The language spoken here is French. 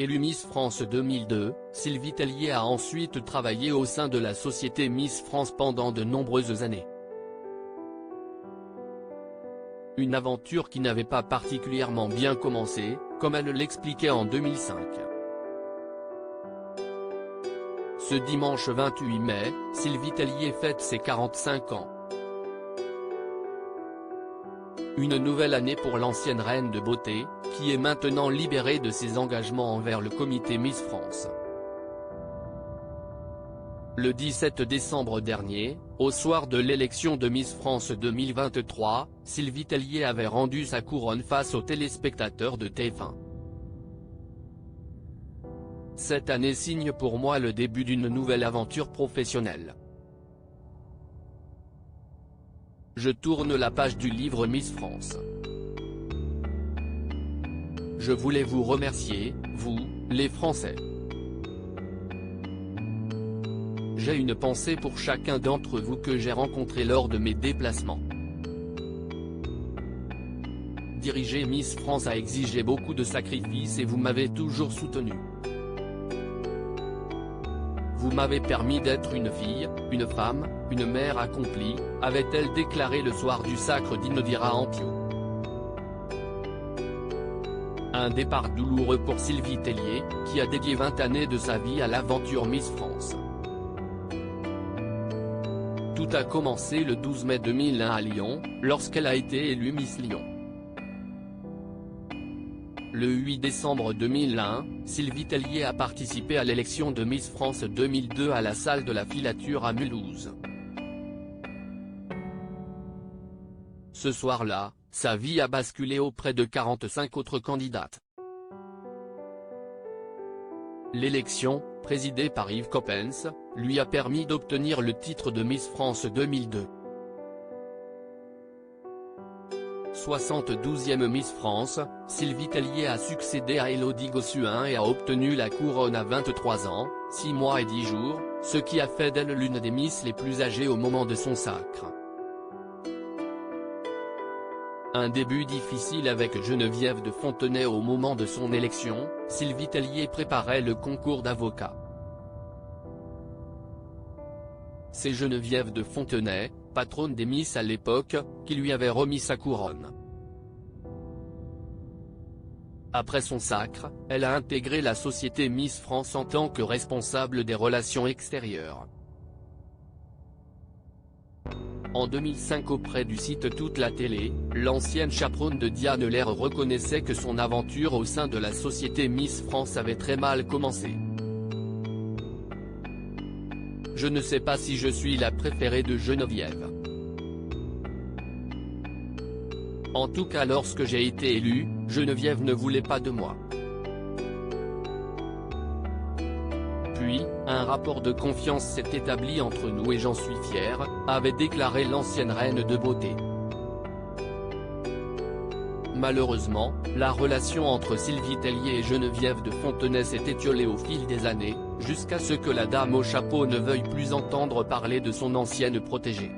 Élue Miss France 2002, Sylvie Tellier a ensuite travaillé au sein de la société Miss France pendant de nombreuses années. Une aventure qui n'avait pas particulièrement bien commencé, comme elle l'expliquait en 2005. Ce dimanche 28 mai, Sylvie Tellier fête ses 45 ans. Une nouvelle année pour l'ancienne reine de beauté, qui est maintenant libérée de ses engagements envers le comité Miss France. Le 17 décembre dernier, au soir de l'élection de Miss France 2023, Sylvie Tellier avait rendu sa couronne face aux téléspectateurs de TF1. Cette année signe pour moi le début d'une nouvelle aventure professionnelle. Je tourne la page du livre Miss France. Je voulais vous remercier, vous, les Français. J'ai une pensée pour chacun d'entre vous que j'ai rencontré lors de mes déplacements. Diriger Miss France a exigé beaucoup de sacrifices et vous m'avez toujours soutenu. Vous m'avez permis d'être une fille, une femme, une mère accomplie, avait-elle déclaré le soir du sacre d'Inodira Ampio. Un départ douloureux pour Sylvie Tellier, qui a dédié 20 années de sa vie à l'aventure Miss France. Tout a commencé le 12 mai 2001 à Lyon, lorsqu'elle a été élue Miss Lyon. Le 8 décembre 2001, Sylvie Tellier a participé à l'élection de Miss France 2002 à la salle de la Filature à Mulhouse. Ce soir-là, sa vie a basculé auprès de 45 autres candidates. L'élection, présidée par Yves Coppens, lui a permis d'obtenir le titre de Miss France 2002. 72e Miss France, Sylvie Tellier a succédé à Élodie Gossuin et a obtenu la couronne à 23 ans, 6 mois et 10 jours, ce qui a fait d'elle l'une des Miss les plus âgées au moment de son sacre. Un début difficile avec Geneviève de Fontenay au moment de son élection, Sylvie Tellier préparait le concours d'avocat. C'est Geneviève de Fontenay, patronne des Miss à l'époque, qui lui avait remis sa couronne. Après son sacre, elle a intégré la société Miss France en tant que responsable des relations extérieures. En 2005 auprès du site Toute la Télé, l'ancienne chaperonne de Diane Lair reconnaissait que son aventure au sein de la société Miss France avait très mal commencé. Je ne sais pas si je suis la préférée de Geneviève. En tout cas lorsque j'ai été élue, Geneviève ne voulait pas de moi. Puis, un rapport de confiance s'est établi entre nous et j'en suis fière, avait déclaré l'ancienne reine de beauté. Malheureusement, la relation entre Sylvie Tellier et Geneviève de Fontenay s'est étiolée au fil des années, jusqu'à ce que la dame au chapeau ne veuille plus entendre parler de son ancienne protégée.